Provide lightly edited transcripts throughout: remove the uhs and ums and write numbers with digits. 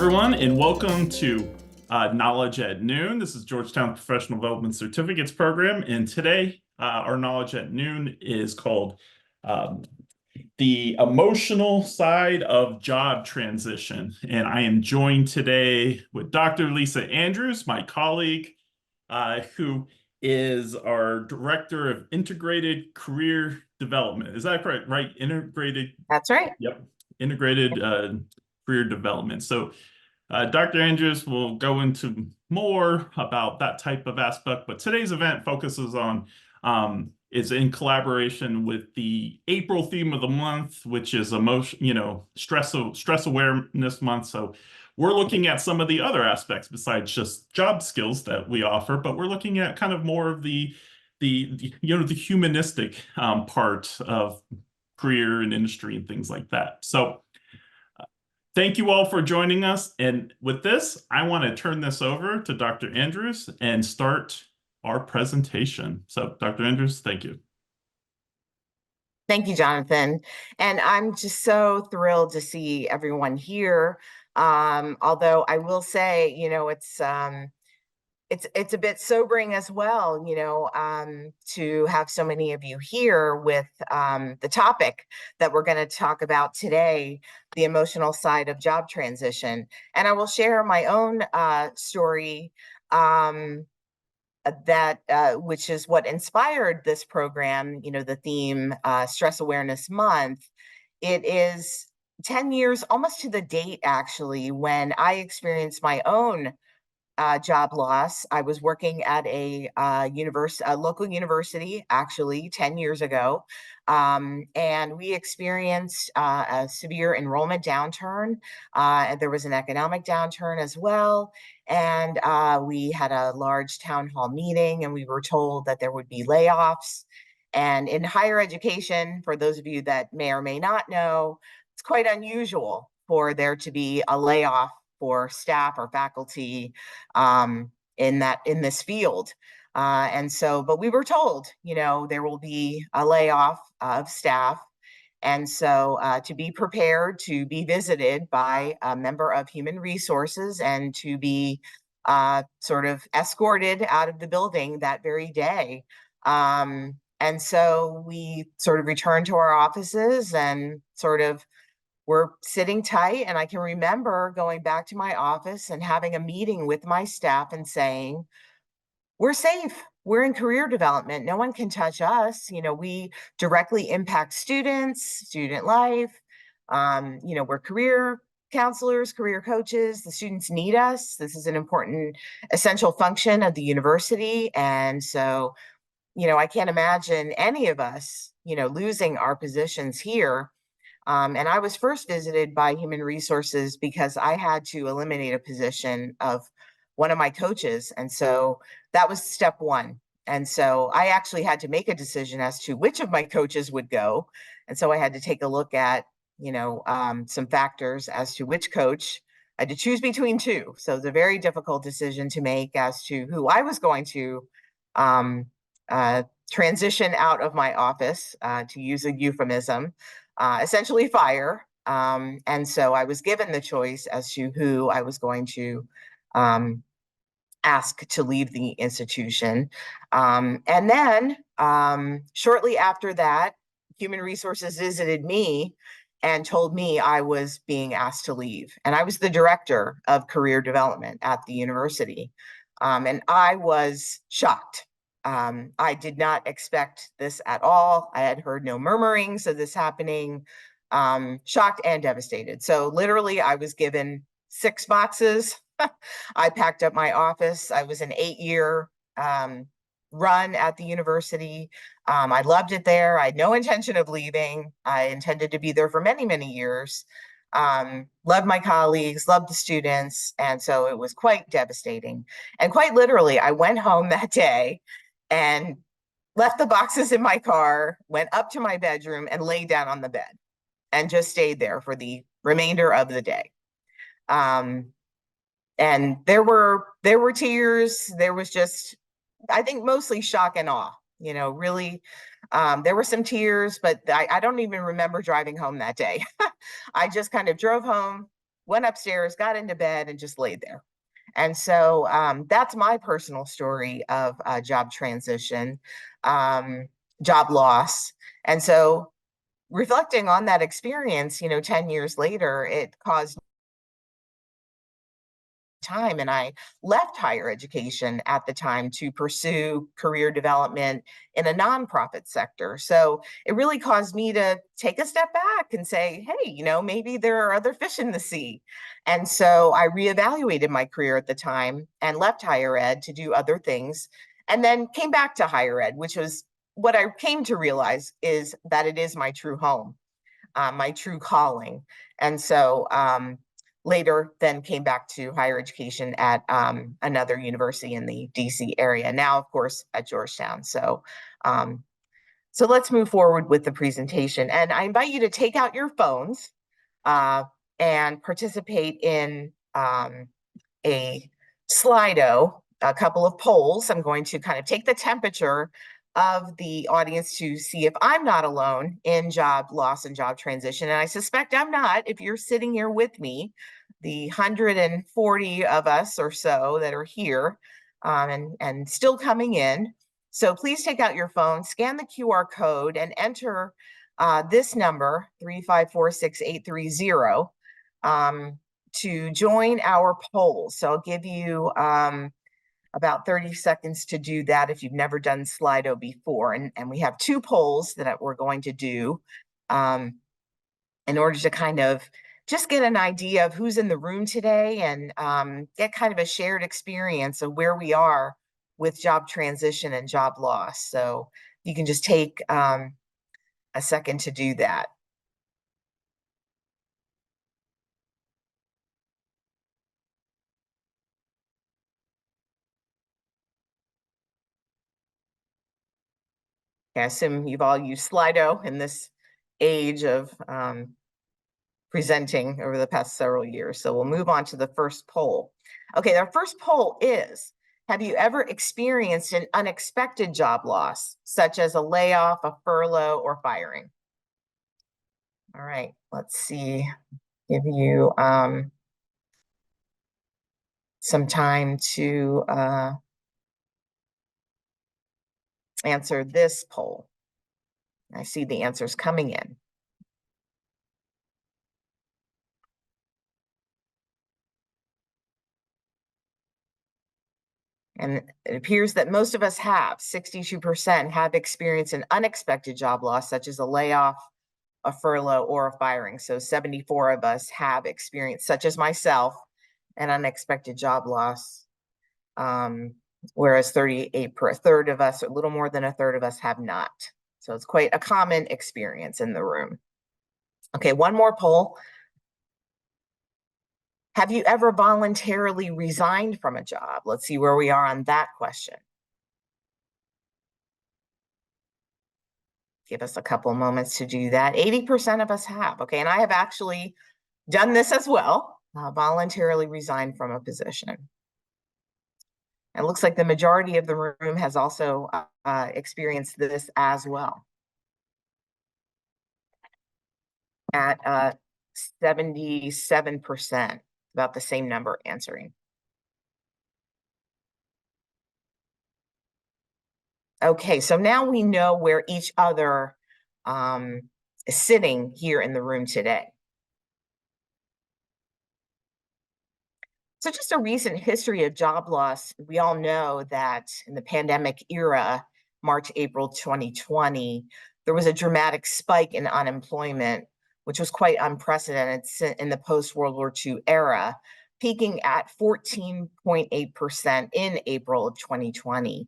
everyone, and welcome to Knowledge at Noon. This is Georgetown Professional Development Certificates Program, and today our Knowledge at Noon is called The Emotional Side of Job Transition. And I am joined today with Dr. Lisa Andrews, my colleague, who is our Director of Integrated Career Development. Is that correct? Right? Integrated. That's right. Yep. Integrated career development. So Dr. Andrews will go into more about that type of aspect, but today's event focuses on is in collaboration with the April theme of the month, which is stress awareness month. So we're looking at some of the other aspects besides just job skills that we offer, but we're looking at kind of more of the humanistic part of career and industry and things like that. So thank you all for joining us. And with this, I want to turn this over to Dr. Andrews and start our presentation. So Dr. Andrews, thank you. Thank you, Jonathan. And I'm just so thrilled to see everyone here. Although I will say, it's a bit sobering as well, to have so many of you here with the topic that we're going to talk about today, the emotional side of job transition. And I will share my own story which is what inspired this program, the theme, Stress Awareness Month. It is 10 years, almost to the date, actually, when I experienced my own job loss. I was working at a local university, actually 10 years ago, and we experienced a severe enrollment downturn. And there was an economic downturn as well, and we had a large town hall meeting, and we were told that there would be layoffs. And in higher education, for those of you that may or may not know, it's quite unusual for there to be a layoff for staff or faculty in this field. But we were told, there will be a layoff of staff. And so to be prepared to be visited by a member of Human Resources and to be sort of escorted out of the building that very day. And so we sort of returned to our offices and sort of we're sitting tight. And I can remember going back to my office and having a meeting with my staff and saying, we're safe. We're in career development. No one can touch us. We directly impact students, student life. We're career counselors, career coaches. The students need us. This is an important, essential function of the university. And so, I can't imagine any of us, losing our positions here. And I was first visited by Human Resources because I had to eliminate a position of one of my coaches. And so that was step one. And so I actually had to make a decision as to which of my coaches would go. And so I had to take a look at, some factors as to which coach. I had to choose between two. So it was a very difficult decision to make as to who I was going to transition out of my office, to use a euphemism. Essentially fire. And so I was given the choice as to who I was going to ask to leave the institution. And then shortly after that, Human Resources visited me and told me I was being asked to leave. And I was the director of career development at the university. And I was shocked. I did not expect this at all. I had heard no murmurings of this happening. Shocked and devastated. So literally, I was given 6 boxes. I packed up my office. I was an 8-year run at the university. I loved it there. I had no intention of leaving. I intended to be there for many, many years. Loved my colleagues, loved the students. And so it was quite devastating. And quite literally, I went home that day and left the boxes in my car, went up to my bedroom and laid down on the bed and just stayed there for the remainder of the day. And there were tears. There was just, I think, mostly shock and awe, really. There were some tears, but I don't even remember driving home that day. I just kind of drove home, went upstairs, got into bed, and just laid there. And so that's my personal story of job transition, job loss. And so reflecting on that experience, 10 years later, it caused time, and I left higher education at the time to pursue career development in a nonprofit sector. So it really caused me to take a step back and say, hey, maybe there are other fish in the sea. And so I reevaluated my career at the time and left higher ed to do other things, and then came back to higher ed, which was what I came to realize is that it is my true home, my true calling. And so later then came back to higher education at another university in the DC area, now of course at Georgetown. So let's move forward with the presentation, and I invite you to take out your phones uh, and participate in a Slido, a couple of polls. I'm going to kind of take the temperature of the audience to see if I'm not alone in job loss and job transition. And I suspect I'm not if you're sitting here with me, the 140 of us or so that are here and still coming in. So please take out your phone, scan the QR code, and enter this number, 3546830. To join our poll. So I'll give you about 30 seconds to do that if you've never done Slido before. And we have two polls that we're going to do in order to kind of just get an idea of who's in the room today and get kind of a shared experience of where we are with job transition and job loss. So you can just take a second to do that. I assume you've all used Slido in this age of presenting over the past several years. So we'll move on to the first poll. Okay, our first poll is, have you ever experienced an unexpected job loss, such as a layoff, a furlough, or firing? All right, let's see, give you some time to answer this poll. I see the answers coming in. And it appears that most of us have, 62% have experienced an unexpected job loss, such as a layoff, a furlough, or a firing. So 74 of us have experienced, such as myself, an unexpected job loss. Whereas 38 per a third of us, a little more than a third of us have not. So it's quite a common experience in the room. Okay, one more poll. Have you ever voluntarily resigned from a job? Let's see where we are on that question. Give us a couple moments to do that. 80% of us have. Okay, and I have actually done this as well, voluntarily resigned from a position. It looks like the majority of the room has also experienced this as well. At 77%, about the same number answering. Okay, so now we know where each other is sitting here in the room today. So just a recent history of job loss. We all know that in the pandemic era, March, April 2020, there was a dramatic spike in unemployment, which was quite unprecedented in the post-World War II era, peaking at 14.8% in April of 2020,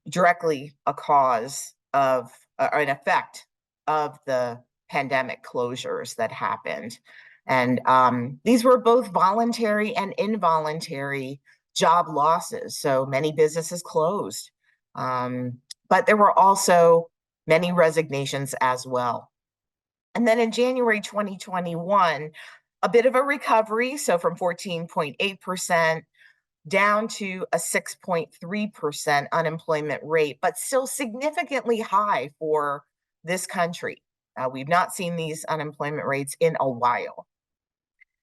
directly a cause of, or an effect of the pandemic closures that happened. And these were both voluntary and involuntary job losses. So many businesses closed, but there were also many resignations as well. And then in January 2021, a bit of a recovery. So from 14.8% down to a 6.3% unemployment rate, but still significantly high for this country. We've not seen these unemployment rates in a while.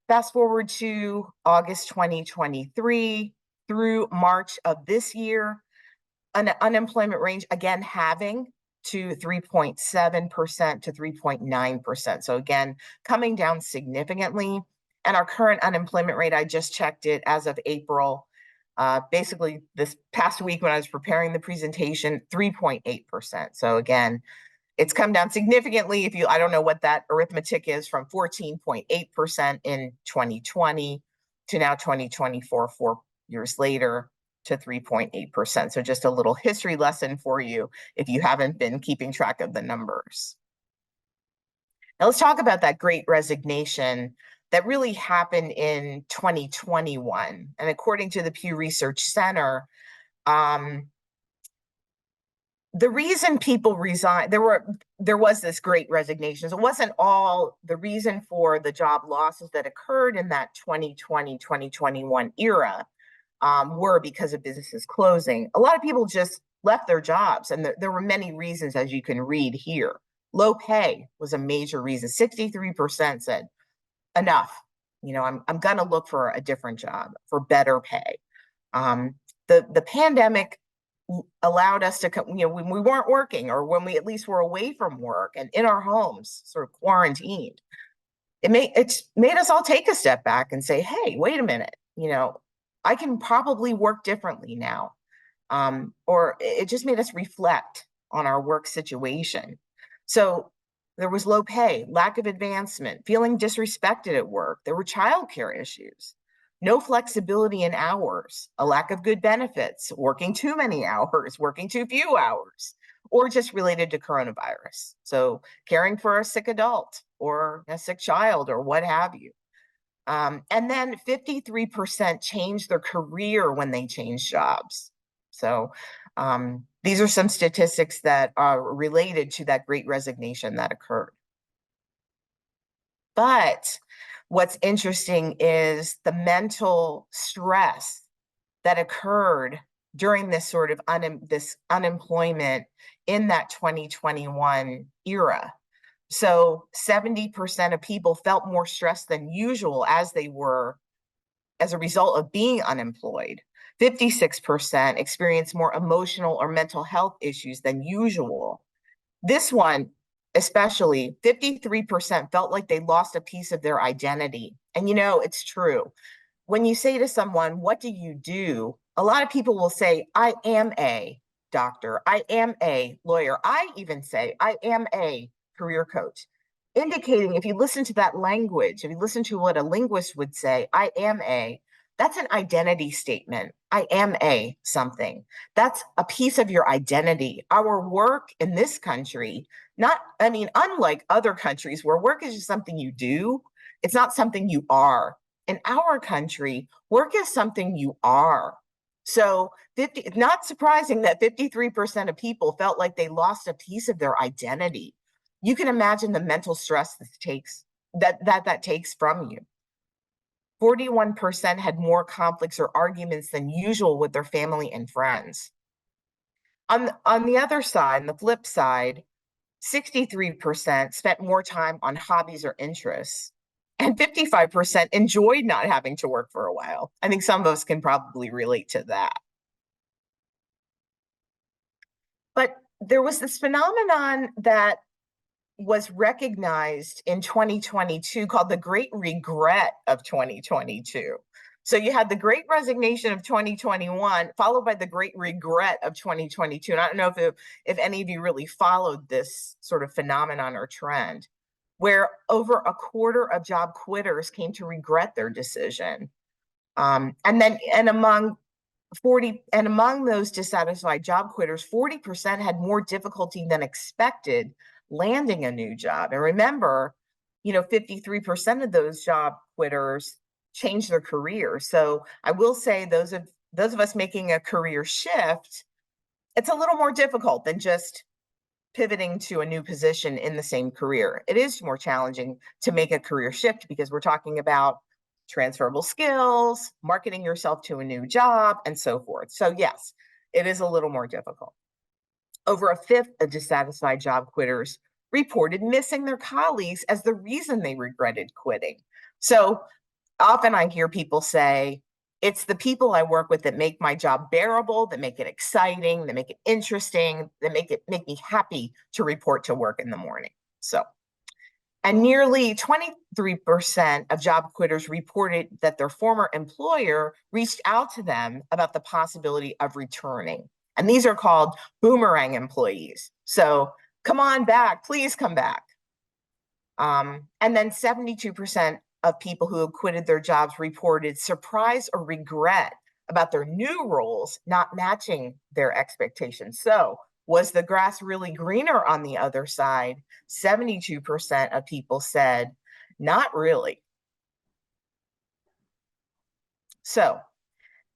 Fast forward to August 2023 through March of this year, an unemployment range again halving to 3.7% to 3.9%. So again, coming down significantly. And our current unemployment rate, I just checked it as of April, basically this past week when I was preparing the presentation, 3.8%. So again, it's come down significantly. I don't know what that arithmetic is, from 14.8% in 2020 to now 2024, 4 years later, to 3.8%. So just a little history lesson for you if you haven't been keeping track of the numbers. Now let's talk about that great resignation that really happened in 2021. And according to the Pew Research Center, the reason people resign, there was this great resignation. So it wasn't all the reason for the job losses that occurred in that 2020, 2021 era were because of businesses closing. A lot of people just left their jobs, and there were many reasons, as you can read here. Low pay was a major reason. 63% said, enough, I'm gonna look for a different job for better pay. The pandemic allowed us to, when we weren't working, or when we at least were away from work and in our homes, sort of quarantined, it's made us all take a step back and say, hey, wait a minute, I can probably work differently now. Or it just made us reflect on our work situation. So there was low pay, lack of advancement, feeling disrespected at work. There were childcare issues, no flexibility in hours, a lack of good benefits, working too many hours, working too few hours, or just related to coronavirus. So caring for a sick adult or a sick child or what have you. And then 53% changed their career when they changed jobs. So these are some statistics that are related to that great resignation that occurred. But what's interesting is the mental stress that occurred during this sort of this unemployment in that 2021 era. So 70% of people felt more stressed than usual as a result of being unemployed. 56% experienced more emotional or mental health issues than usual. This one, especially, 53% felt like they lost a piece of their identity. And it's true. When you say to someone, what do you do? A lot of people will say, I am a doctor. I am a lawyer. I even say, I am a career coach, indicating, if you listen to that language, if you listen to what a linguist would say, I am a, that's an identity statement. I am a something. That's a piece of your identity. Our work in this country, unlike other countries where work is just something you do, it's not something you are. In our country, work is something you are. So not surprising that 53% of people felt like they lost a piece of their identity. You can imagine the mental stress that takes from you. 41% had more conflicts or arguments than usual with their family and friends. On the other side, the flip side, 63% spent more time on hobbies or interests, and 55% enjoyed not having to work for a while. I think some of us can probably relate to that. But there was this phenomenon that was recognized in 2022 called the Great Regret of 2022. So you had the Great Resignation of 2021, followed by the Great Regret of 2022. And I don't know if any of you really followed this sort of phenomenon or trend, where over a quarter of job quitters came to regret their decision. And among those dissatisfied job quitters, 40% had more difficulty than expected landing a new job. And remember, 53% of those job quitters changed their career. So I will say those of us making a career shift, it's a little more difficult than just pivoting to a new position in the same career. It is more challenging to make a career shift because we're talking about transferable skills, marketing yourself to a new job, and so forth. So yes, it is a little more difficult. Over a fifth of dissatisfied job quitters reported missing their colleagues as the reason they regretted quitting. So often I hear people say, it's the people I work with that make my job bearable, that make it exciting, that make it interesting, that make me happy to report to work in the morning. So, and nearly 23% of job quitters reported that their former employer reached out to them about the possibility of returning. And these are called boomerang employees. So come on back, please come back. And then 72% of people who have quitted their jobs reported surprise or regret about their new roles not matching their expectations. So, was the grass really greener on the other side? 72% of people said, not really. So,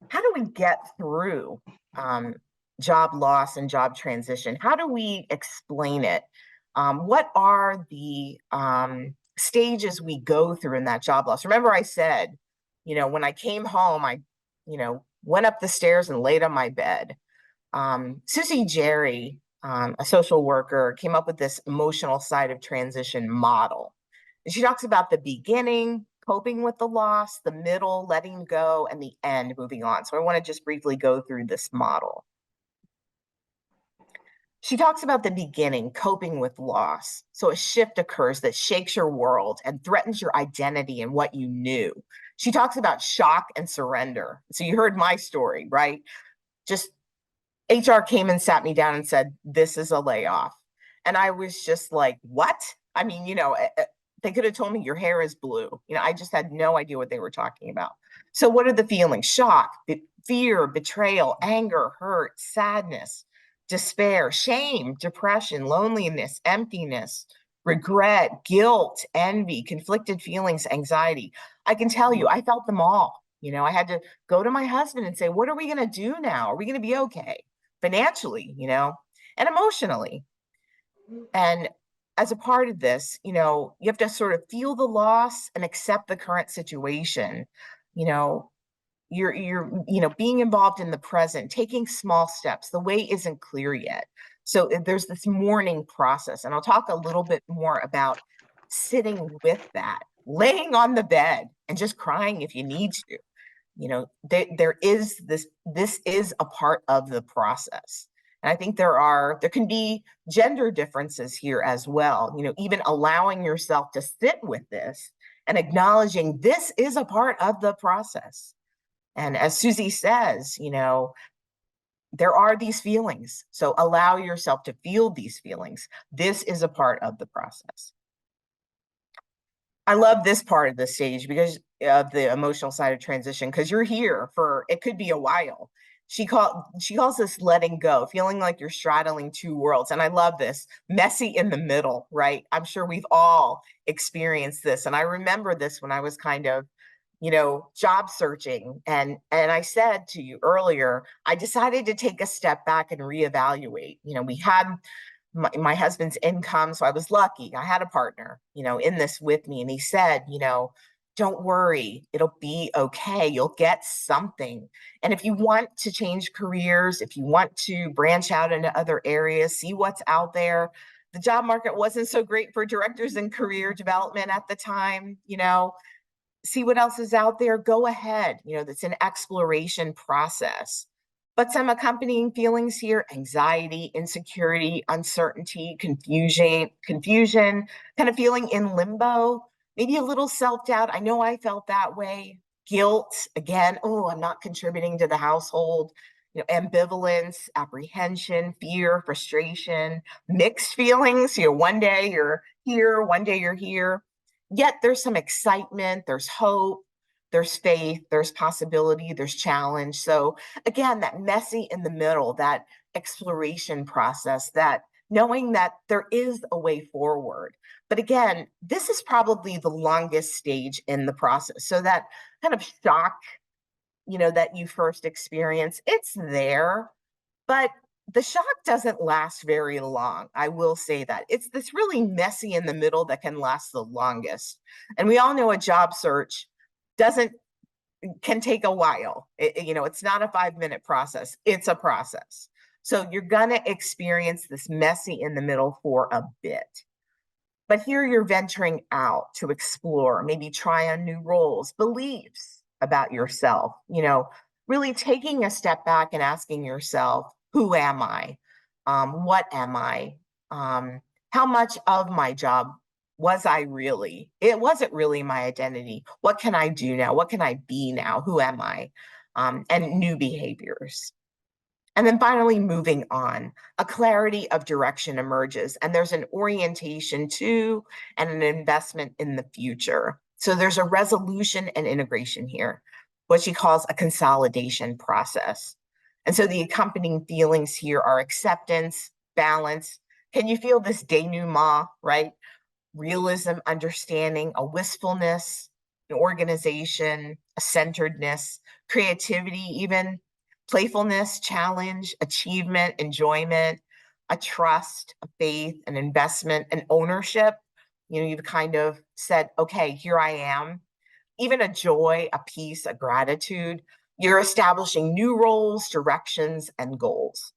how do we get through job loss and job transition? How do we explain it? What are the stages we go through in that job loss? Remember, I said, when I came home, I, went up the stairs and laid on my bed. Susie Jerry, a social worker, came up with this emotional side of transition model. And she talks about the beginning, coping with the loss, the middle, letting go, and the end, moving on. So I want to just briefly go through this model. She talks about the beginning, coping with loss. So a shift occurs that shakes your world and threatens your identity and what you knew. She talks about shock and surrender. So you heard my story, right? Just HR came and sat me down and said, this is a layoff. And I was just like, what? I mean, they could have told me your hair is blue. I just had no idea what they were talking about. So what are the feelings? Shock, fear, betrayal, anger, hurt, sadness, despair, shame, depression, loneliness, emptiness, regret, guilt, envy, conflicted feelings, anxiety. I can tell you, I felt them all. I had to go to my husband and say, what are we going to do now? Are we going to be okay? Financially, and emotionally. And as a part of this, you have to sort of feel the loss and accept the current situation. You're being involved in the present, taking small steps. The way isn't clear yet. So there's this mourning process. And I'll talk a little bit more about sitting with that, laying on the bed and just crying if you need to. There is this is a part of the process. And I think there can be gender differences here as well. Even allowing yourself to sit with this and acknowledging this is a part of the process. And as Susie says, there are these feelings. So allow yourself to feel these feelings. This is a part of the process. I love this part of the stage because of the emotional side of transition, because you're here for, it could be a while. She calls this letting go, feeling like you're straddling two worlds. And I love this, messy in the middle, right? I'm sure we've all experienced this. And I remember this when I was kind of, job searching. And I said to you earlier, I decided to take a step back and reevaluate. We had my husband's income. So I was lucky. I had a partner, in this with me. And he said, don't worry, it'll be okay. You'll get something. And if you want to change careers, if you want to branch out into other areas, see what's out there. The job market wasn't so great for directors in career development at the time, see what else is out there, go ahead. That's an exploration process. But some accompanying feelings here: anxiety, insecurity, uncertainty, confusion, kind of feeling in limbo, maybe a little self-doubt. I know I felt that way. Guilt, again, oh, I'm not contributing to the household. Ambivalence, apprehension, fear, frustration, mixed feelings. One day you're here, one day you're here. Yet there's some excitement, there's hope, there's faith, there's possibility, there's challenge. So again, that messy in the middle, that exploration process, that knowing that there is a way forward. But again, this is probably the longest stage in the process. So that kind of shock, that you first experience, it's there, but the shock doesn't last very long. I will say that. It's this really messy in the middle that can last the longest. And we all know a job search can take a while. It's not a 5-minute process. It's a process. So you're going to experience this messy in the middle for a bit. But here you're venturing out to explore, maybe try on new roles, beliefs about yourself, really taking a step back and asking yourself, who am I? What am I? How much of my job was I really? It wasn't really my identity. What can I do now? What can I be now? Who am I? And new behaviors. And then finally, moving on, a clarity of direction emerges, and there's an orientation to and an investment in the future. So there's a resolution and integration here, what she calls a consolidation process. And so the accompanying feelings here are acceptance, balance. Can you feel this denouement, right? Realism, understanding, a wistfulness, an organization, a centeredness, creativity, even playfulness, challenge, achievement, enjoyment, a trust, a faith, an investment, an ownership. You've kind of said, okay, here I am. Even a joy, a peace, a gratitude. You're establishing new roles, directions, and goals.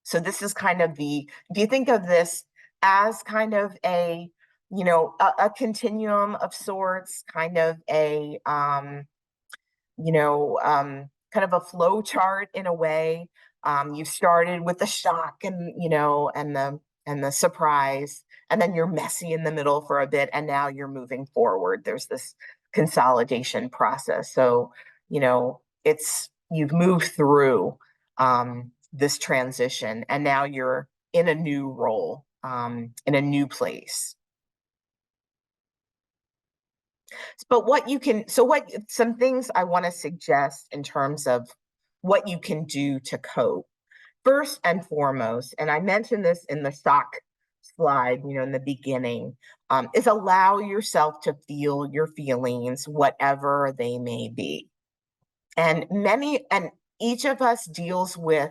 So this is kind of if you think of this as kind of a continuum of sorts, kind of kind of a flow chart in a way. You started with the shock and the surprise, and then you're messy in the middle for a bit, and now you're moving forward. There's this consolidation process. So, you've moved through this transition, and now you're in a new role, in a new place. But some things I want to suggest in terms of what you can do to cope. First and foremost, and I mentioned this in the shock slide, in the beginning, is allow yourself to feel your feelings, whatever they may be. And each of us deals with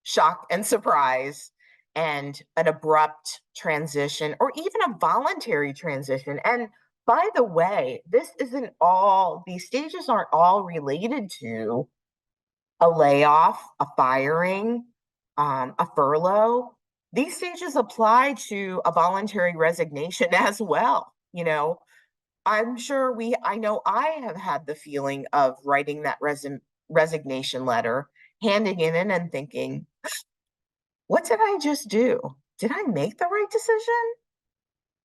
shock and surprise and an abrupt transition or even a voluntary transition. And by the way, these stages aren't all related to a layoff, a firing, a furlough. These stages apply to a voluntary resignation as well. I know I have had the feeling of writing that resignation letter, handing it in and thinking, what did I just do? Did I make the right decision?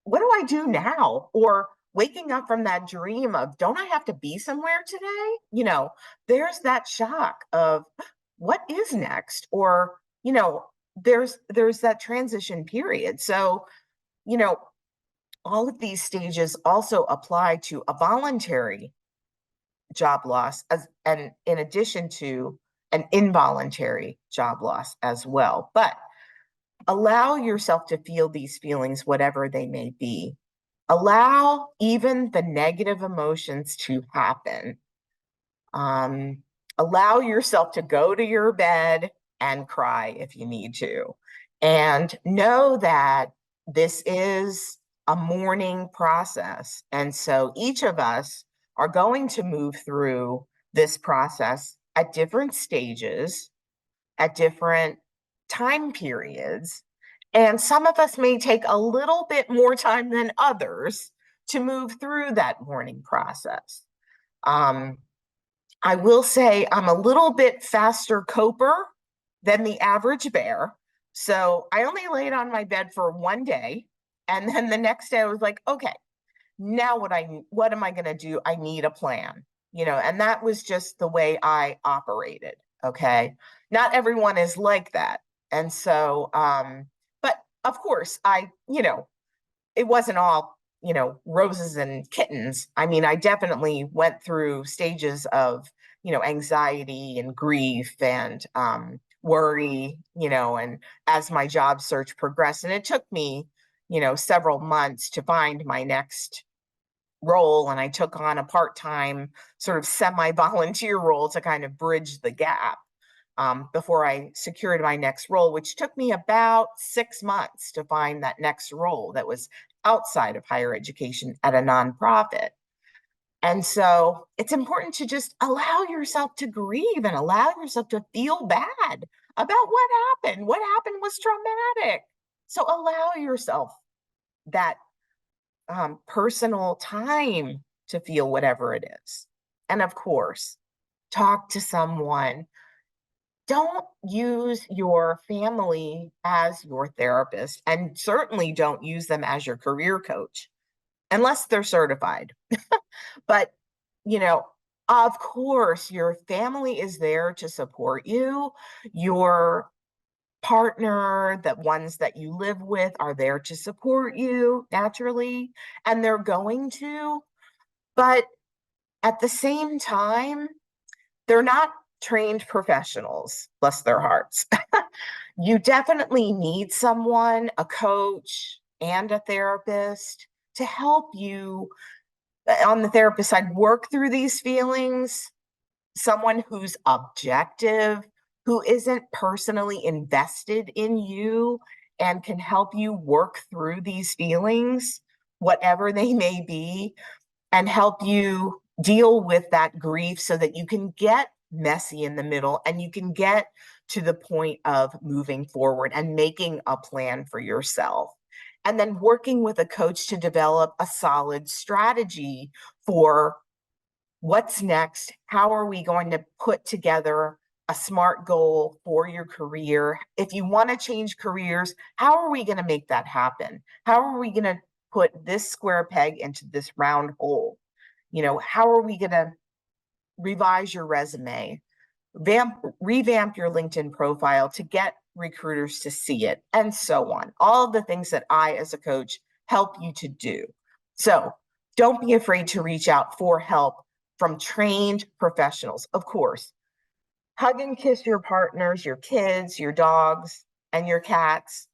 What do I do now? Or waking up from that dream of, don't I have to be somewhere today? There's that shock of what is next? Or, there's that transition period. So, all of these stages also apply to a voluntary job loss and in addition to an involuntary job loss as well. But allow yourself to feel these feelings, whatever they may be. Allow even the negative emotions to happen. Allow yourself to go to your bed and cry if you need to. And know that this is a mourning process. And so each of us are going to move through this process at different stages, at different time periods. And some of us may take a little bit more time than others to move through that mourning process. I will say I'm a little bit faster coper than the average bear. So I only laid on my bed for one day. And then the next day I was like, okay, now what am I going to do? I need a plan, and that was just the way I operated. Okay. Not everyone is like that. And so, but of course it wasn't all, roses and kittens. I mean, I definitely went through stages of, anxiety and grief and worry, and as my job search progressed, and it took me, several months to find my next role. And I took on a part-time sort of semi-volunteer role to kind of bridge the gap before I secured my next role, which took me about 6 months to find that next role that was outside of higher education at a nonprofit. And so it's important to just allow yourself to grieve and allow yourself to feel bad about what happened. What happened was traumatic. So allow yourself that personal time to feel whatever it is. And of course, talk to someone. Don't use your family as your therapist, and certainly don't use them as your career coach unless they're certified. But, you know, of course, your family is there to support you. Your partner, the ones that you live with, are there to support you naturally, and they're going to. But at the same time, they're not trained professionals, bless their hearts. You definitely need someone, a coach and a therapist, to help you on the therapist side work through these feelings, someone who's objective, who isn't personally invested in you and can help you work through these feelings, whatever they may be, and help you deal with that grief so that you can get messy in the middle and you can get to the point of moving forward and making a plan for yourself. And then working with a coach to develop a solid strategy for what's next. How are we going to put together a smart goal for your career? If you want to change careers, how are we going to make that happen? How are we going to put this square peg into this round hole? How are we going to revise your resume, revamp your LinkedIn profile to get recruiters to see it, and so on. All of the things that I, as a coach, help you to do. So don't be afraid to reach out for help from trained professionals. Of course, hug and kiss your partners, your kids, your dogs, and your cats,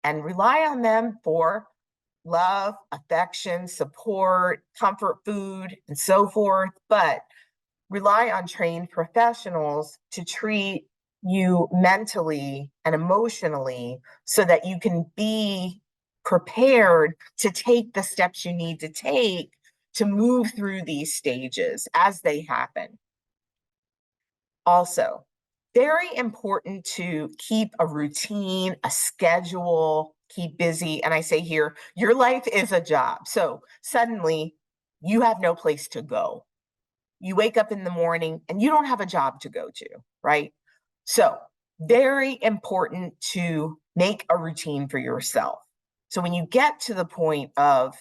and rely on them for love, affection, support, comfort food, and so forth. But rely on trained professionals to treat you mentally and emotionally so that you can be prepared to take the steps you need to take to move through these stages as they happen. Also, very important to keep a routine, a schedule, keep busy. And I say here, your life is a job. So suddenly you have no place to go. You wake up in the morning and you don't have a job to go to, right? So, very important to make a routine for yourself. So, when you get to the point of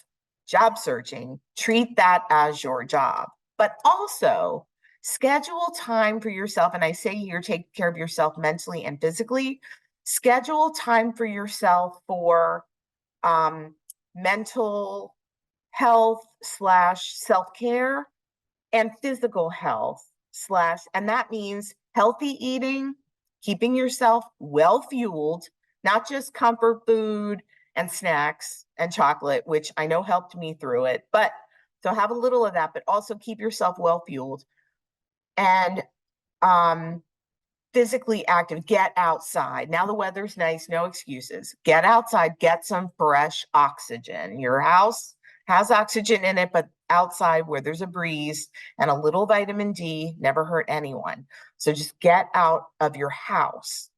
job searching, treat that as your job, but also schedule time for yourself. And I say here, take care of yourself mentally and physically. Schedule time for yourself for mental health slash self care and physical health slash, and that means healthy eating, keeping yourself well fueled, not just comfort food and snacks and chocolate, which I know helped me through it, but so have a little of that, but also keep yourself well fueled and physically active. Get outside. Now the weather's nice, no excuses. Get outside, get some fresh oxygen. Your house has oxygen in it, but outside where there's a breeze and a little vitamin D never hurt anyone. So just get out of your house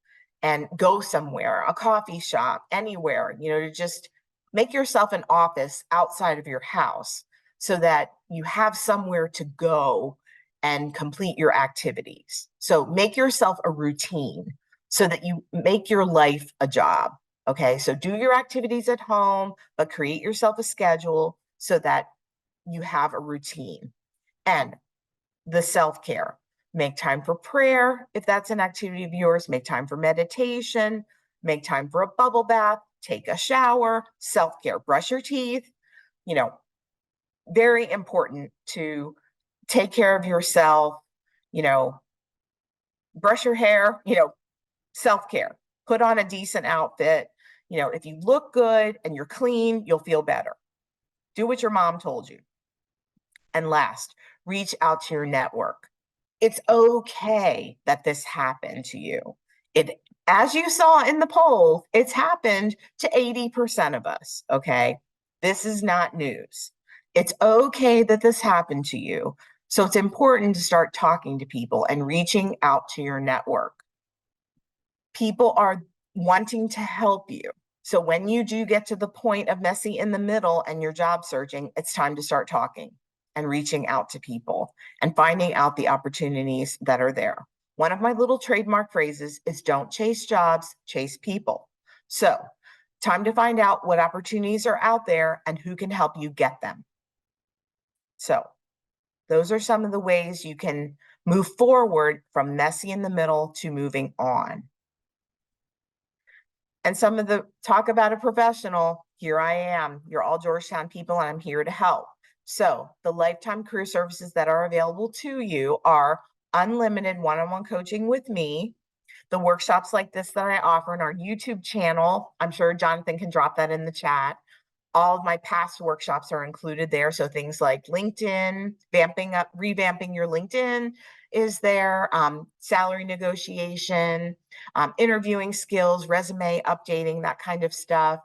and go somewhere, a coffee shop, anywhere, to just make yourself an office outside of your house so that you have somewhere to go and complete your activities. So make yourself a routine so that you make your life a job. Okay, so do your activities at home, but create yourself a schedule so that you have a routine. And the self-care, make time for prayer if that's an activity of yours, make time for meditation, make time for a bubble bath, take a shower, self-care, brush your teeth, very important to take care of yourself, brush your hair, self-care, put on a decent outfit. If you look good and you're clean, you'll feel better. Do what your mom told you. And last, reach out to your network. It's okay that this happened to you. As you saw in the poll, it's happened to 80% of us, okay? This is not news. It's okay that this happened to you. So it's important to start talking to people and reaching out to your network. People are wanting to help you. So when you do get to the point of messy in the middle and you're job searching, it's time to start talking and reaching out to people and finding out the opportunities that are there. One of my little trademark phrases is don't chase jobs, chase people. So time to find out what opportunities are out there and who can help you get them. So those are some of the ways you can move forward from messy in the middle to moving on. And some of the talk about a professional, here I am. You're all Georgetown people and I'm here to help. So the lifetime career services that are available to you are unlimited one-on-one coaching with me, the workshops like this that I offer on our YouTube channel. I'm sure Jonathan can drop that in the chat. All of my past workshops are included there. So things like LinkedIn, revamping your LinkedIn is there, salary negotiation, interviewing skills, resume updating, that kind of stuff.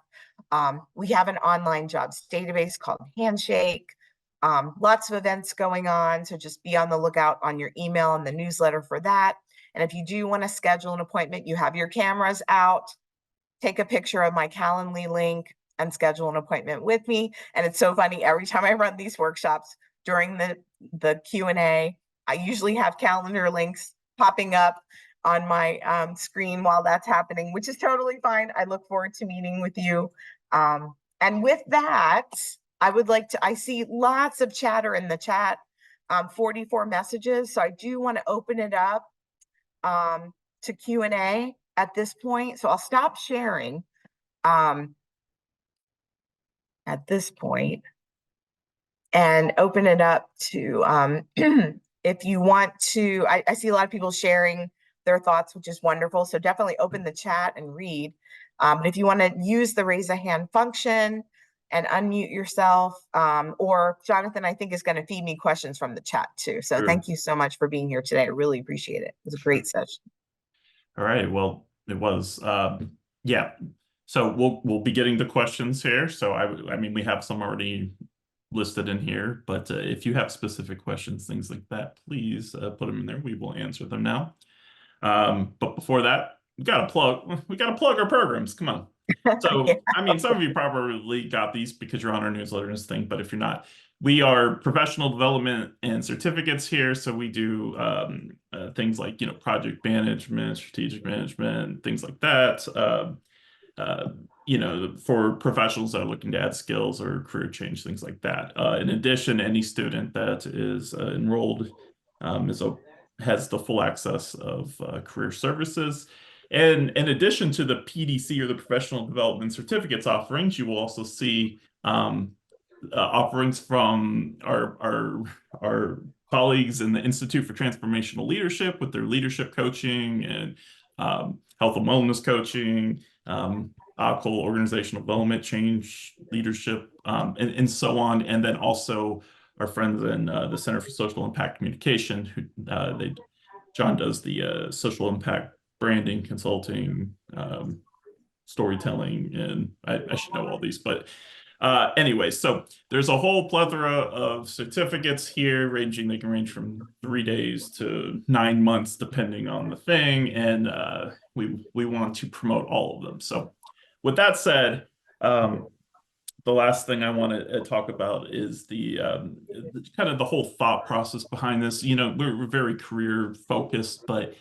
We have an online jobs database called Handshake. Lots of events going on. So just be on the lookout on your email and the newsletter for that. And if you do want to schedule an appointment, you have your cameras out, take a picture of my Calendly link and schedule an appointment with me. And it's so funny, every time I run these workshops during the Q&A, I usually have calendar links popping up on my screen while that's happening, which is totally fine. I look forward to meeting with you. And with that, I see lots of chatter in the chat, 44 messages. So I do want to open it up to Q&A at this point. So I'll stop sharing at this point and open it up to, if you want to, I see a lot of people sharing their thoughts, which is wonderful. So definitely open the chat and read. But if you want to use the raise a hand function and unmute yourself, or Jonathan, I think is going to feed me questions from the chat too. So thank you so much for being here today. I really appreciate it. It was a great session. All right. Well, it was. Yeah. So we'll be getting the questions here. So I mean, we have some already listed in here, but if you have specific questions, things like that, please put them in there. We will answer them now. But before that, we gotta plug our programs. Come on. So, Yeah. I mean, some of you probably got these because you're on our newsletter and this thing, but if you're not, we are professional development and certificates here. So we do things like, project management, strategic management, things like that. For professionals that are looking to add skills or career change, things like that. In addition, any student that is enrolled has the full access of career services. And in addition to the PDC or the professional development certificates offerings, you will also see offerings from our colleagues in the Institute for Transformational Leadership with their leadership coaching and health and wellness coaching, ACL, organizational development, change, leadership, and so on. And then also our friends in the Center for Social Impact Communication, who John does the social impact branding, consulting, storytelling, and I should know all these, but anyway, so there's a whole plethora of certificates here, they can range from 3 days to 9 months, depending on the thing, and we want to promote all of them. So with that said, the last thing I want to talk about is the kind of the whole thought process behind this. We're very career focused, but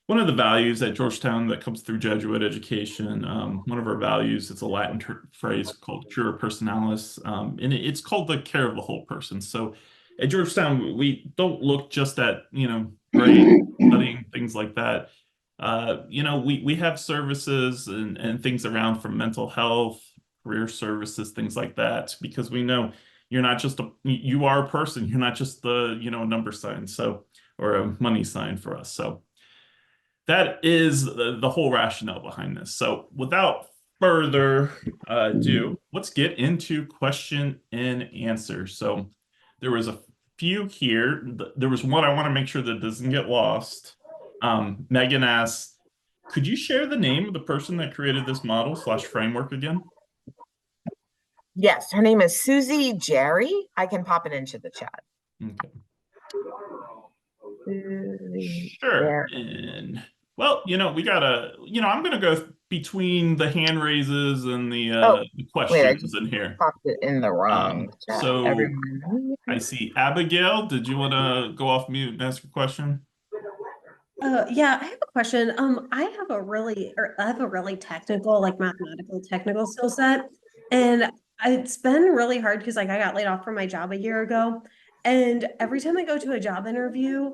one of the values at Georgetown that comes through Jesuit education, one of our values, it's a Latin phrase called cura personalis, and it's called the care of the whole person. So at Georgetown, we don't look just at, grades, studying, things like that. We have services and things around from mental health, career services, things like that, because we know you're not just you are a person. You're not just the, number sign, or a money sign for us. So that is the whole rationale behind this. So without further ado, let's get into question and answer. So there was a few here. There was one I want to make sure that doesn't get lost. Megan asks, could you share the name of the person that created this model / framework again? Yes, her name is Susie Jerry. I can pop it into the chat. Okay. Susie Sure. Jerry. And well, we gotta, I'm gonna go between the hand raises and Oh, the wait, I questions just in here. popped it in the wrong chat. So Everyone. I see Abigail. Did you want to go off mute and ask a question? Yeah, I have a question. I have a really technical, like mathematical technical skill set. And it's been really hard because like I got laid off from my job a year ago. And every time I go to a job interview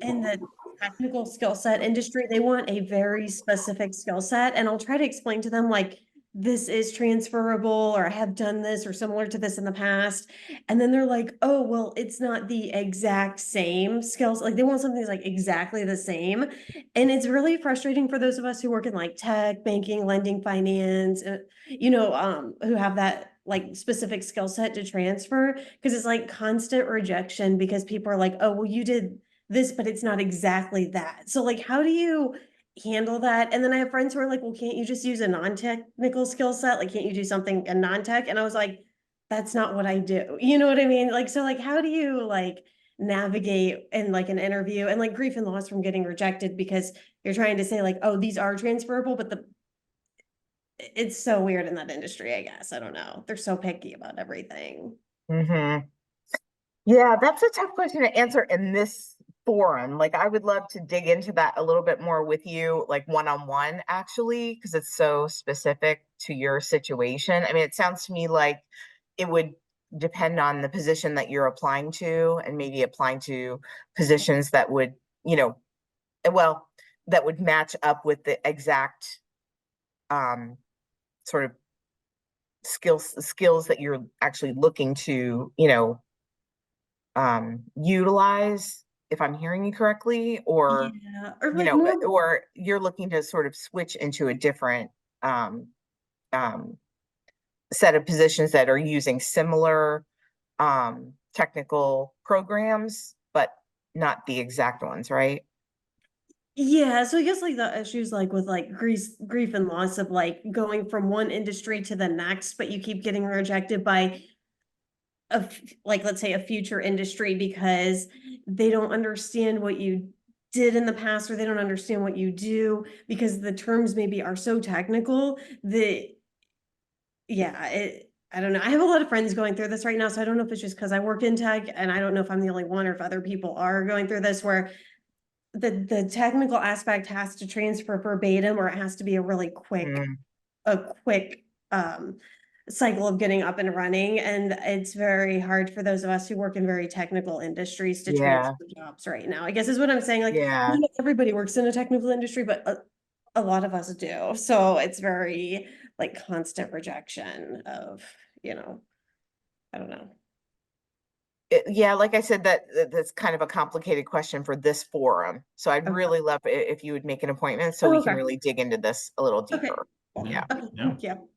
in the technical skill set industry, they want a very specific skill set. And I'll try to explain to them like this is transferable, or I have done this or similar to this in the past. And then they're like, oh, well, it's not the exact same skills. Like they want something that's like exactly the same. And it's really frustrating for those of us who work in like tech, banking, lending, finance, who have that like specific skill set to transfer, because it's like constant rejection because people are like, oh, well, you did this, but it's not exactly that. So like, how do you handle that? And then I have friends who are like, well, can't you just use a non-technical skill set? Like, can't you do something a non-tech? And I was like, that's not what I do. You know what I mean? Like, so like, how do you like navigate in like an interview and like grief and loss from getting rejected because you're trying to say like, oh, these are transferable, but it's so weird in that industry, I guess. I don't know. They're so picky about everything. Mm-hmm. Yeah, that's a tough question to answer in this forum. Like, I would love to dig into that a little bit more with you, like one-on-one, actually, because it's so specific to your situation. I mean, it sounds to me like it would depend on the position that you're applying to, and maybe applying to positions that would, well, that would match up with the exact sort of skills that you're actually looking to, utilize, if I'm hearing you correctly, or Yeah, or like more. or you're looking to sort of switch into a different um, um, set of positions that are using similar technical programs, but not the exact ones, right? Yeah, so I guess like the issues like with like grief and loss of like going from one industry to the next, but you keep getting rejected by like let's say a future industry because they don't understand what you did in the past, or they don't understand what you do because the terms maybe are so technical that yeah, I don't know. I have a lot of friends going through this right now, so I don't know if it's just because I work in tech, and I don't know if I'm the only one or if other people are going through this where the technical aspect has to transfer verbatim, or it has to be a really Mm, quick cycle of getting up and running. And it's very hard for those of us who work in very technical industries to yeah, transfer jobs right now, I guess is what I'm saying. Like, yeah. not everybody works in a technical industry, but a lot of us do. So it's very like constant rejection of, you know, I don't know. Yeah, like I said, that's kind of a complicated question for this forum. So I'd Okay. really love if you would make an appointment so Oh, we can okay. really dig into this a little Okay. deeper. Yeah. Yeah. Okay. Yeah. Thank you.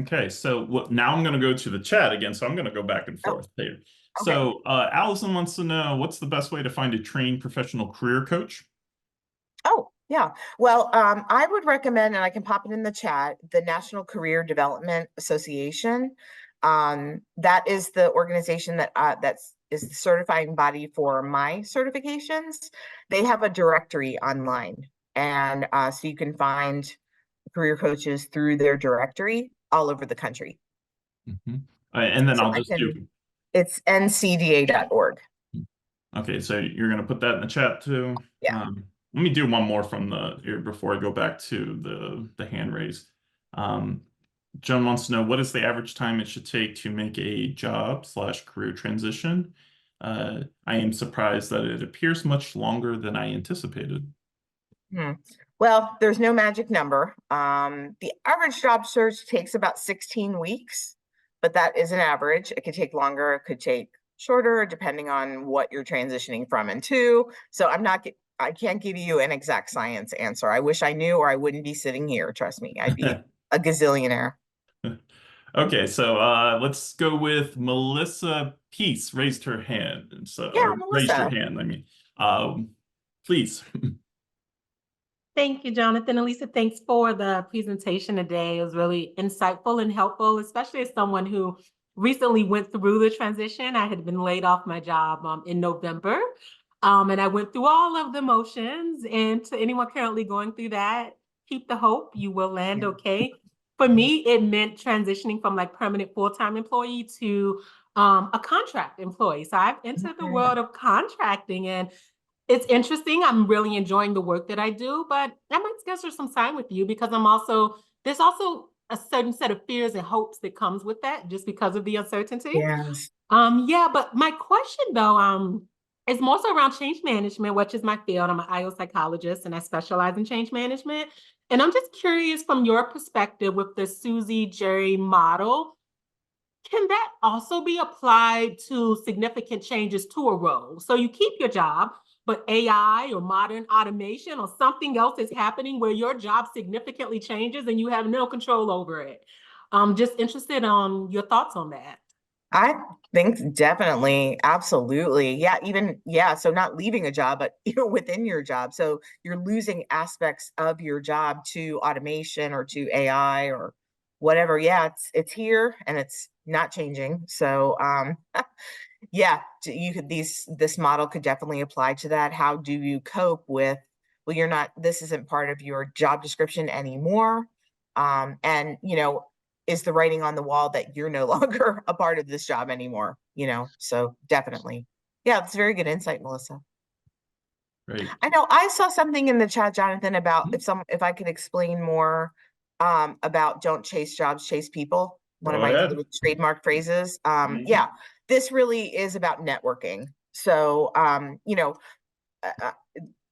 Okay, so now I'm going to go to the chat again. So I'm going to go back and Oh, forth here. okay. So Allison wants to know, what's the best way to find a trained professional career coach? Oh, yeah. Well, I would recommend, and I can pop it in the chat, the National Career Development Association. That is the organization that is the certifying body for my certifications. They have a directory online, and so you can find career coaches through their directory all over the country. Mhm. And then So I'll I just can, do. it's ncda.org. Okay, so you're going to put that in the chat too. Yeah. Let me do one more from the here before I go back to the hand raise. John wants to know, what is the average time it should take to make a job/career transition? I am surprised that it appears much longer than I anticipated. Hmm. Well, there's no magic number. The average job search takes about 16 weeks, but that is an average. It could take longer, it could take shorter, depending on what you're transitioning from and to. So I can't give you an exact science answer. I wish I knew, or I wouldn't be sitting here. Trust me, I'd be a gazillionaire. Okay, so let's go with Melissa Peace raised her hand. So, Yeah, or raised your Melissa. hand, I mean. Please. Thank you, Jonathan and Lisa. Thanks for the presentation today. It was really insightful and helpful, especially as someone who recently went through the transition. I had been laid off my job in November, and I went through all of the motions. And to anyone currently going through that, keep the hope, you will land okay. For me, it meant transitioning from like permanent full-time employee to a contract employee. So I've entered the world of contracting, and it's interesting. I'm really enjoying the work that I do, but I might schedule some time with you because there's also a certain set of fears and hopes that comes with that just because of the uncertainty. Yes. Yeah, but my question though, is more so around change management, which is my field. I'm an IO psychologist and I specialize in change management. And I'm just curious from your perspective with the Susie Jerry model, can that also be applied to significant changes to a role? So you keep your job, but AI or modern automation or something else is happening where your job significantly changes and you have no control over it. I'm just interested on your thoughts on that. I think definitely, absolutely. Yeah, even, yeah, so not leaving a job, but within your job. So you're losing aspects of your job to automation or to AI or whatever. Yeah, it's here and it's not changing. So yeah, you could this model could definitely apply to that. How do you cope with, well, this isn't part of your job description anymore. And is the writing on the wall that you're no longer a part of this job anymore, so definitely. Yeah, it's very good insight, Melissa. Great. I know I saw something in the chat, Jonathan, about if I could explain more about don't chase jobs, chase people. One of Go my ahead. little trademark phrases. Yeah, this really is about networking. So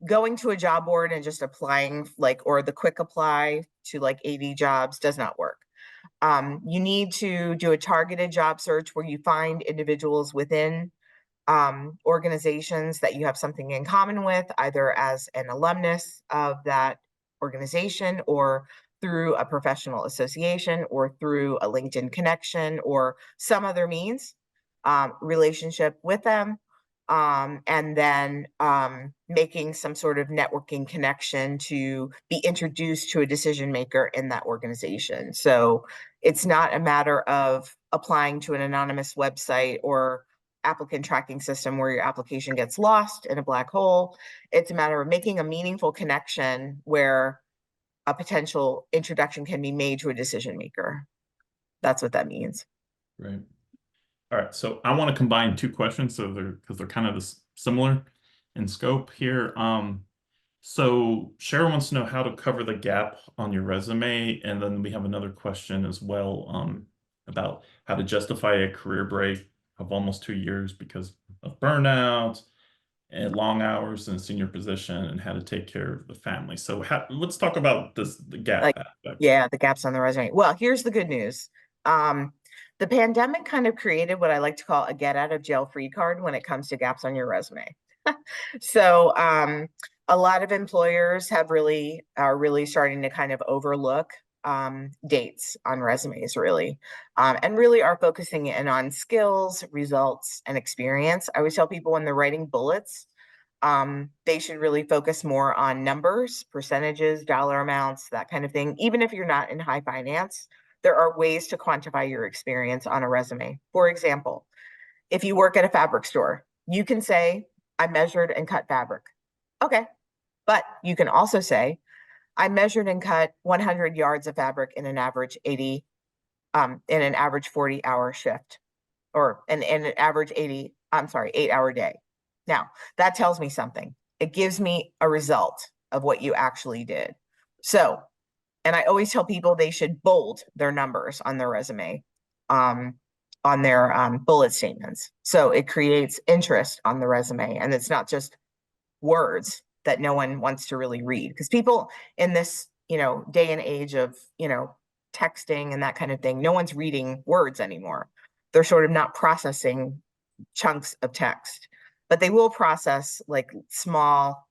going to a job board and just applying or the quick apply to 80 jobs does not work. You need to do a targeted job search where you find individuals within organizations that you have something in common with, either as an alumnus of that organization or through a professional association or through a LinkedIn connection or some other means, relationship with them. And then making some sort of networking connection to be introduced to a decision maker in that organization. So it's not a matter of applying to an anonymous website or applicant tracking system where your application gets lost in a black hole. It's a matter of making a meaningful connection where a potential introduction can be made to a decision maker. That's what that means. Right. All right, so I want to combine two questions because they're kind of similar in scope here. So Cheryl wants to know how to cover the gap on your resume, and then we have another question as well about how to justify a career break of almost 2 years because of burnout and long hours in a senior position, and how to take care of the family. So let's talk about the gap aspect. Yeah, the gaps on the resume. Well, here's the good news. The pandemic kind of created what I like to call a get out of jail free card when it comes to gaps on your resume. So a lot of employers are really starting to kind of overlook dates on resumes, really, and really are focusing in on skills, results, and experience. I always tell people when they're writing bullets, they should really focus more on numbers, percentages, dollar amounts, that kind of thing. Even if you're not in high finance, there are ways to quantify your experience on a resume. For example, if you work at a fabric store, you can say, I measured and cut fabric. Okay. But you can also say, I measured and cut 100 yards of fabric in an average 40-hour shift, or in an average 8-hour day. Now, that tells me something. It gives me a result of what you actually did. So, and I always tell people they should bold their numbers on their resume, on their bullet statements. So it creates interest on the resume, and it's not just words that no one wants to really read. Because people in this, day and age of, texting and that kind of thing, no one's reading words anymore. They're sort of not processing chunks of text, but they will process like small,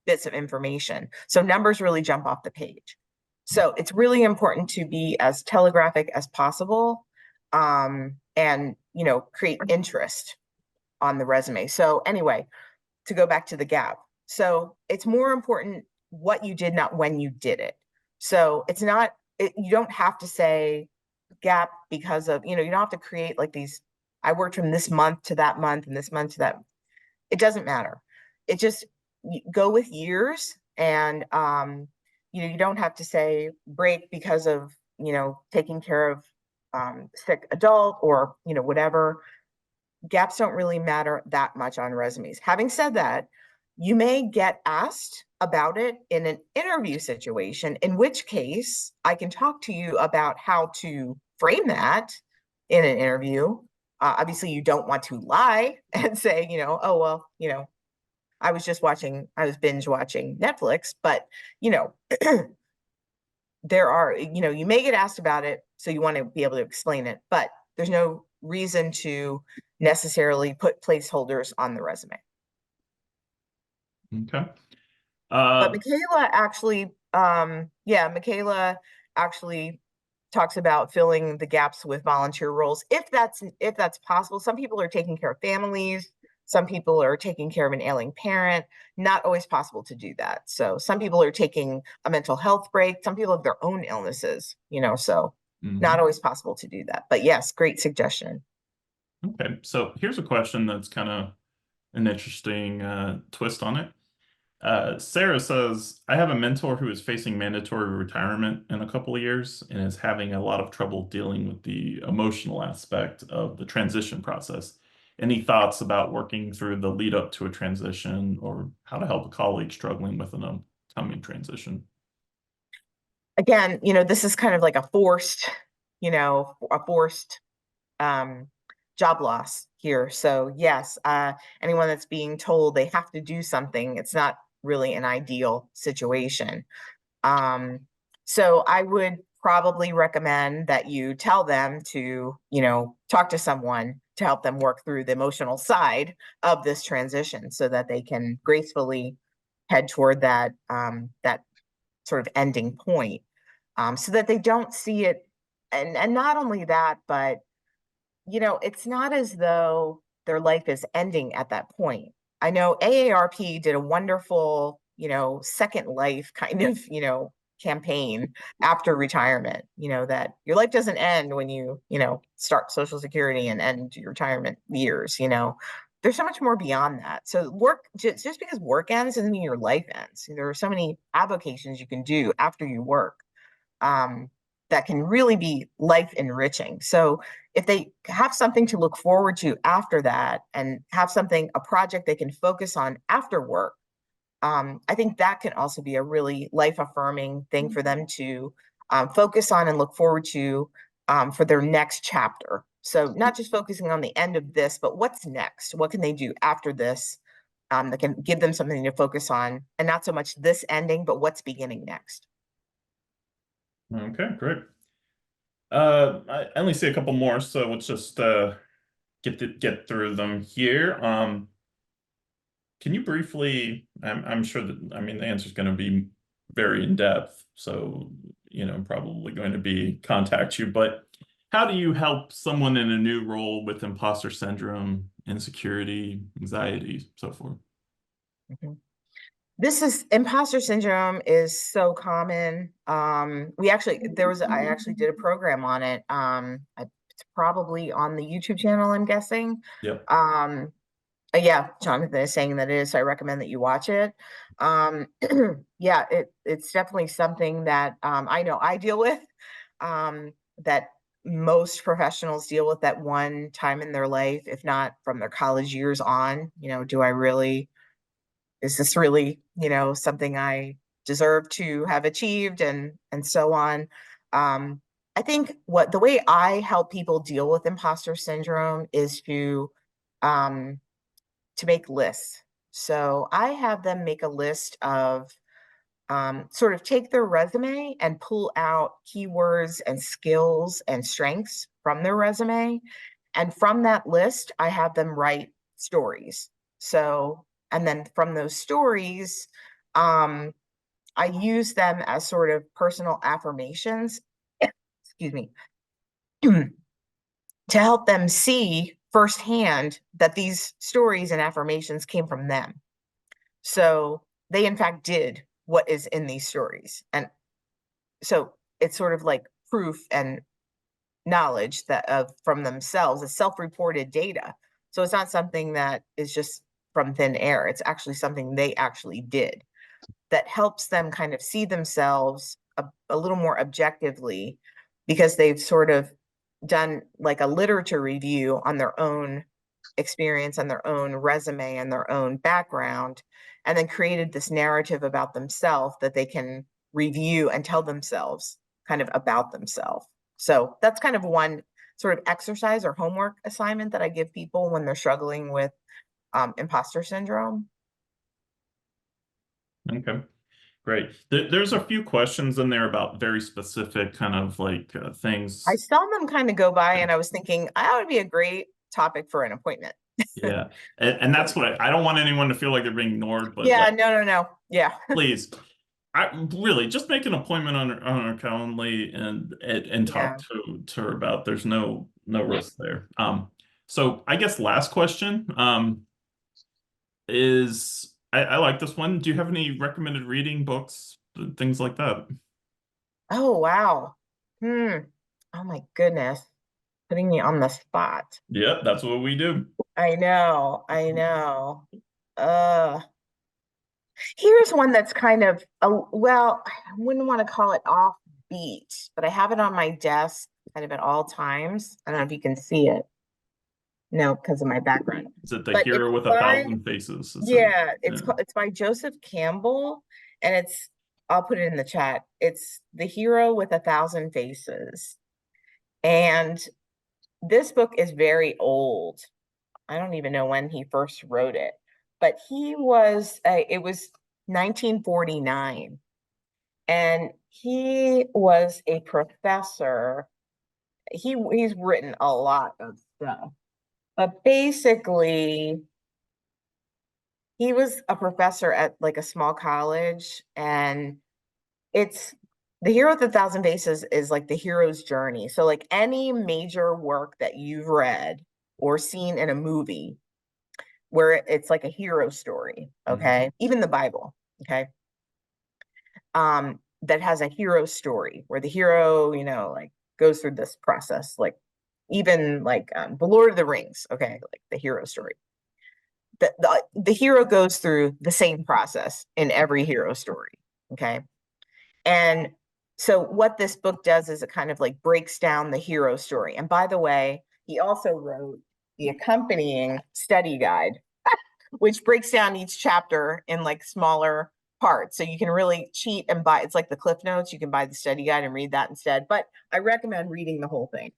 bits of information. So numbers really jump off the page. So it's really important to be as telegraphic as possible, and, create interest on the resume. So anyway, to go back to the gap. So it's more important what you did, not when you did it. So it's not, you don't have to say gap because of, you don't have to create like these, I worked from this month to that month and this month to that. It doesn't matter. It just go with years and you don't have to say break because of, taking care of sick adult or, whatever. Gaps don't really matter that much on resumes. Having said that, you may get asked about it in an interview situation, in which case I can talk to you about how to frame that in an interview. Obviously, you don't want to lie and say, oh, well, I was binge watching Netflix, but, there are, you may get asked about it, so you want to be able to explain it, but there's no reason to necessarily put placeholders on the resume. Okay. But Michaela actually, Michaela actually talks about filling the gaps with volunteer roles, if that's possible. Some people are taking care of families, some people are taking care of an ailing parent. Not always possible to do that. So some people are taking a mental health break. Some people have their own illnesses, so not always possible to do that. But yes, great suggestion. Okay, so here's a question that's kind of an interesting twist on it. Sarah says, I have a mentor who is facing mandatory retirement in a couple of years and is having a lot of trouble dealing with the emotional aspect of the transition process. Any thoughts about working through the lead up to a transition, or how to help a colleague struggling with an upcoming transition? Again, this is kind of like a forced job loss here. So yes, anyone that's being told they have to do something, it's not really an ideal situation. So I would probably recommend that you tell them to, talk to someone to help them work through the emotional side of this transition so that they can gracefully head toward that, that sort of ending point, so that they don't see it. And not only that, but it's not as though their life is ending at that point. I know AARP did a wonderful, second life kind of, campaign after retirement, that your life doesn't end when you, start Social Security and end your retirement years, there's so much more beyond that. So work, just because work ends doesn't mean your life ends. There are so many avocations you can do after you work, that can really be life enriching. So if they have something to look forward to after that and have a project they can focus on after work, I think that can also be a really life affirming thing for them to focus on and look forward to, for their next chapter. So not just focusing on the end of this, but what's next? What can they do after this, that can give them something to focus on, and not so much this ending, but what's beginning next. Okay, great. I only see a couple more, so let's just get through them here. Can you briefly, I'm sure that, the answer is going to be very in depth, so, probably going to be contact you, but how do you help someone in a new role with imposter syndrome, insecurity, anxiety, so forth? Imposter syndrome is so common. I actually did a program on it. It's probably on the YouTube channel, I'm guessing. Yep. Yeah, Jonathan is saying that it is, so I recommend that you watch it. Yeah, it's definitely something that I know I deal with, that most professionals deal with at one time in their life, if not from their college years on. Is this really, something I deserve to have achieved, and so on. I think the way I help people deal with imposter syndrome is to make lists. So I have them make a list of, sort of take their resume and pull out keywords and skills and strengths from their resume. And from that list, I have them write stories. So, and then from those stories, I use them as sort of personal affirmations, excuse me, to help them see firsthand that these stories and affirmations came from them. So they in fact did what is in these stories. And so it's sort of like proof and knowledge from themselves. It's self-reported data. So it's not something that is just from thin air. It's actually something they actually did. that helps them kind of see themselves a little more objectively, because they've sort of done like a literature review on their own experience and their own resume and their own background, and then created this narrative about themselves that they can review and tell themselves kind of about themselves. So that's kind of one sort of exercise or homework assignment that I give people when they're struggling with imposter syndrome. Okay, great. There's a few questions in there about very specific kind of like things. I saw them kind of go by, and I was thinking, that would be a great topic for an appointment. Yeah, and that's what I don't want anyone to feel like they're being ignored, but Yeah, like, no. Yeah. please, I really just make an appointment on her Calendly and talk to her about. There's no risk there. So I guess last question is I like this one. Do you have any recommended reading books, things like that? Oh, wow. Oh my goodness. Putting me on the spot. Yep, that's what we do. I know. Uh, Here's one that's kind of, well, I wouldn't want to call it offbeat, but I have it on my desk kind of at all times. I don't know if you can see it. No, because of my background. Is it The But Hero it's with a by- Thousand Faces? Yeah, it's by Joseph Campbell, and I'll put it in the chat. It's The Hero with a Thousand Faces. And this book is very old. I don't even know when he first wrote it, but it was 1949. And he was a professor. He's written a lot of stuff, but basically he was a professor at like a small college, and it's The Hero with a Thousand Faces is like the hero's journey. So like any major work that you've read or seen in a movie where it's like a hero story, okay? Even the Bible, okay? That has a hero story where the hero, like goes through this process, like even like the Lord of the Rings, okay? Like the hero story. The hero goes through the same process in every hero story, okay? And so what this book does is it kind of like breaks down the hero story. And by the way, he also wrote the accompanying study guide, which breaks down each chapter in like smaller parts. So you can really cheat and buy, it's like the Cliff Notes. You can buy the study guide and read that instead. But I recommend reading the whole thing.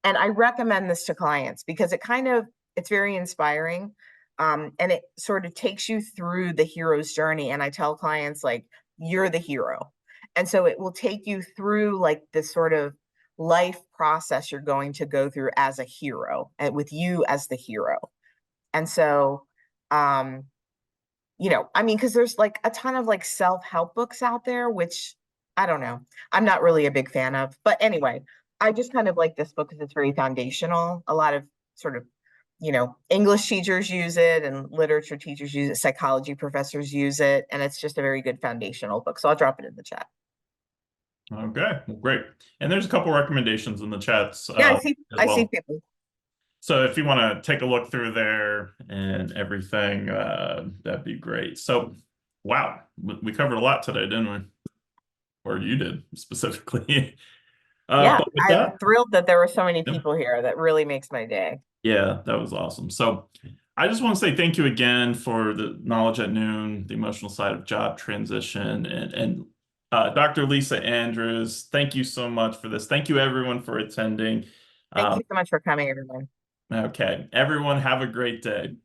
And I recommend this to clients because it's very inspiring. And it sort of takes you through the hero's journey. And I tell clients, like, you're the hero. And so it will take you through like this sort of life process you're going to go through as a hero, and with you as the hero. And so, I mean, because there's like a ton of like self-help books out there, which I don't know, I'm not really a big fan of. But anyway, I just kind of like this book because it's very foundational. A lot of sort of, English teachers use it, and literature teachers use it, psychology professors use it, and it's just a very good foundational book. So I'll drop it in the chat. Okay, well, great. And there's a couple recommendations in the chats. Yeah, I well. see people. So if you want to take a look through there and everything, that'd be great. So, wow, we covered a lot today, didn't we? Or you did specifically. Yeah, But with I'm that, thrilled that there were so many Yep. people here. That really makes my day. Yeah, that was awesome. So I just want to say thank you again for the Knowledge at Noon, the emotional side of job transition, and Dr. Lisa Andrews, thank you so much for this. Thank you everyone for attending. Thank you so much for coming, everyone. Okay, everyone have a great day.